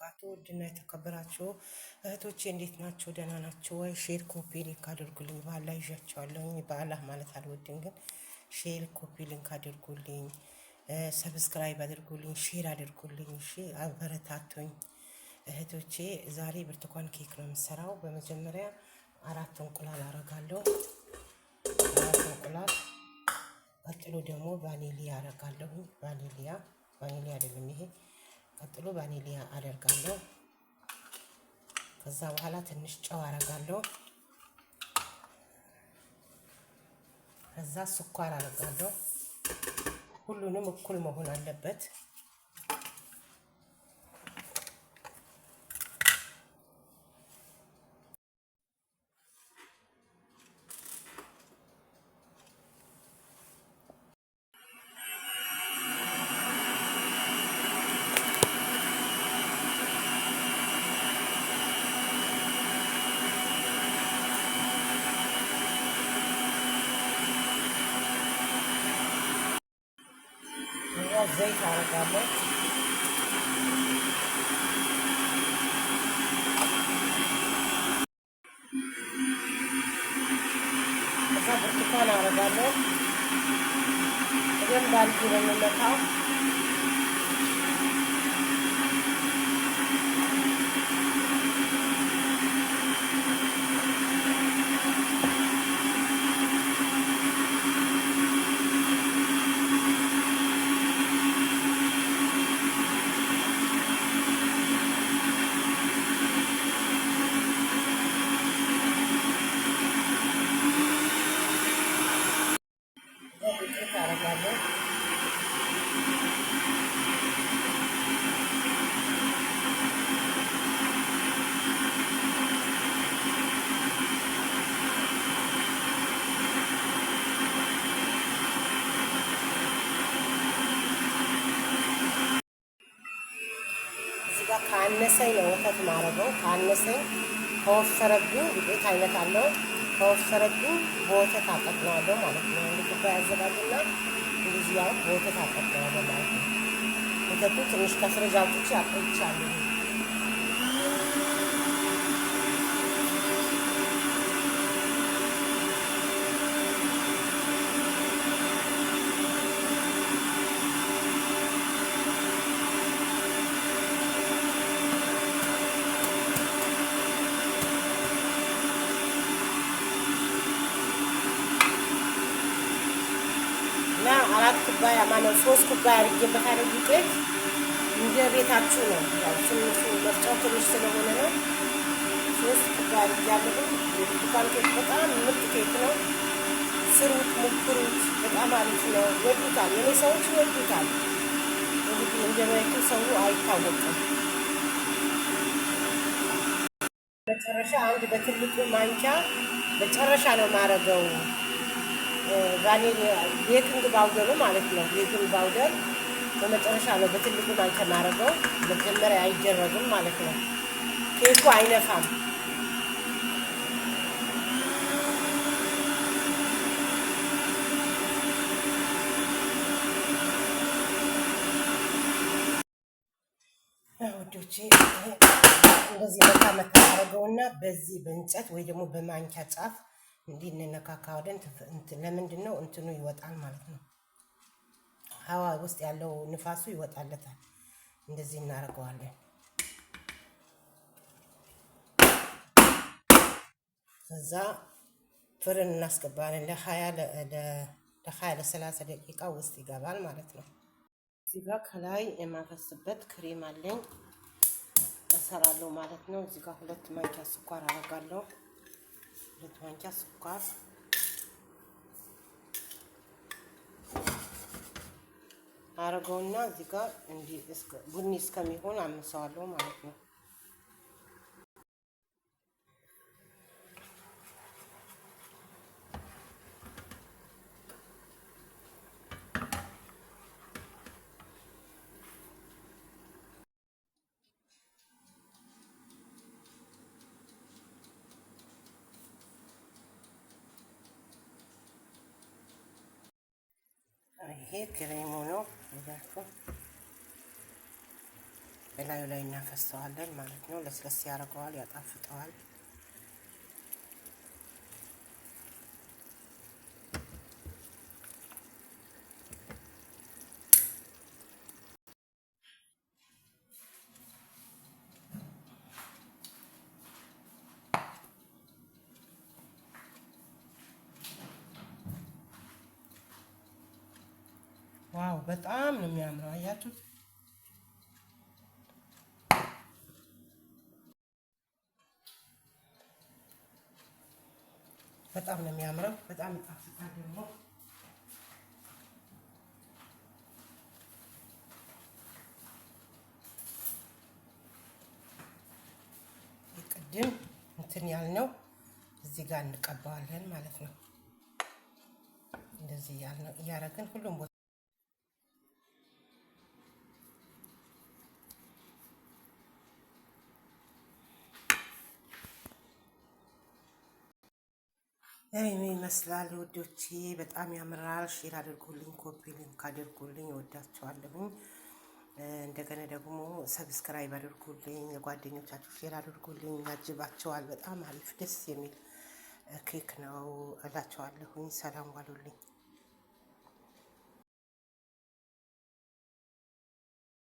ወበረካቱ ውድና የተከበራችሁ እህቶቼ እንዴት ናችሁ? ደህና ናችሁ ወይ? ሼር ኮፒ ሊንክ አድርጉልኝ። ባላ ይዣቸዋለሁ። በአላህ ማለት አልወድም፣ ግን ሼር ኮፒ ሊንክ አድርጉልኝ፣ ሰብስክራይብ አድርጉልኝ፣ ሼር አድርጉልኝ። እሺ አበረታቱኝ እህቶቼ። ዛሬ ብርቱካን ኬክ ነው የምሰራው። በመጀመሪያ 4 እንቁላል አረጋለሁ። 4 እንቁላል። ቀጥሎ ደግሞ ቫኒሊያ አረጋለሁ። ቫኒሊያ አይደለም ይሄ። ቀጥሎ ቫኒሊያ አደርጋለሁ። ከዛ በኋላ ትንሽ ጨው አረጋለሁ። ከዛ ስኳር አረጋለሁ። ሁሉንም እኩል መሆን አለበት። ዘይት አረጋለሁ። ከዛ ብርቱካን አረጋለሁ። በደንብ አድርጌ ነው የምመታው። ካነሰኝ ነው ወተት ማረገው። ካነሰኝ ከወፈረብኝ ዱቄት አይነት አለው። ከወፈረብኝ በወተት አቀጥነዋለሁ ማለት ነው። እንዲህ ያዘጋጅና እንደዚህ ያው በወተት አቀጥነዋለሁ ማለት ነው። ወተቱ ትንሽ ከፍሪጅ አውጥቼ አቆይቻለሁ። እና 4 ኩባያ ማለት 3 ኩባያ አድርጌበታለሁ። ዱቄት እንደ ቤታችሁ ነው። ያው ትንሹ መፍጫው ትንሽ ስለሆነ ነው። 3 ኩባያ አድርጌያለሁ። ብርቱካን ኬክ በጣም ምርጥ ኬክ ነው። ስሩት፣ ሞክሩት። በጣም አሪፍ ነው። ይወዱታል። የኔ ሰዎች ይወዱታል። እንግዲህ እንደማይቱ ሰው አይታወቅም። መጨረሻ አንድ በትልቁ ማንኪያ መጨረሻ ነው ማረገው ቫኒሊያ ቤኪንግ ፓውደሩ ማለት ነው። ቤኪንግ ፓውደር በመጨረሻ ነው በትልቁ ማንኪያ ማረገው። መጀመሪያ አይደረግም ማለት ነው። ኬኩ አይነፋም። ወዶቼ እንደዚህ መታ አረገውና በዚህ በእንጨት ወይ ደግሞ በማንኪያ ጫፍ እንዲህ እንነካካዋለን። ለምንድን ነው እንትኑ ይወጣል ማለት ነው። ሀዋ ውስጥ ያለው ንፋሱ ይወጣለታል። እንደዚህ እናደርገዋለን። ከዛ ፍርን እናስገባለን። ለ20 ለ30 ደቂቃ ውስጥ ይገባል ማለት ነው። እዚህ ጋር ከላይ የማፈስበት ክሬም አለኝ እሰራለሁ ማለት ነው። እዚህ ጋር 2 ማንኪያ ስኳር አደርጋለሁ። 2 ማንኪያ ስኳር አረገውና እዚህ ጋር እንዲህ ቡኒ እስከሚሆን አምሰዋለሁ ማለት ነው። ይሄ ክሬሙ ነው። በላዩ ላይ እናፈሰዋለን ማለት ነው። ለስለስ ያደርገዋል፣ ያጣፍጠዋል። ዋው በጣም ነው የሚያምረው። አያችሁት? በጣም ነው የሚያምረው። በጣም ይጣፍጣል ደግሞ ቅድም እንትን ያልነው እዚህ ጋር እንቀባዋለን ማለት ነው። እንደዚህ ያልነው እያደረግን ሁሉም ቦታ ይመስላል ውዶቼ። በጣም ያምራል። ሼር አድርጉልኝ፣ ኮፒ ሊንክ አድርጉልኝ። እወዳችኋለሁኝ። እንደገና ደግሞ ሰብስክራይብ አድርጉልኝ፣ ለጓደኞቻችሁ ሼር አድርጉልኝ። ያጅባቸዋል። በጣም አሪፍ ደስ የሚል ኬክ ነው እላችኋለሁኝ። ሰላም ዋሉልኝ።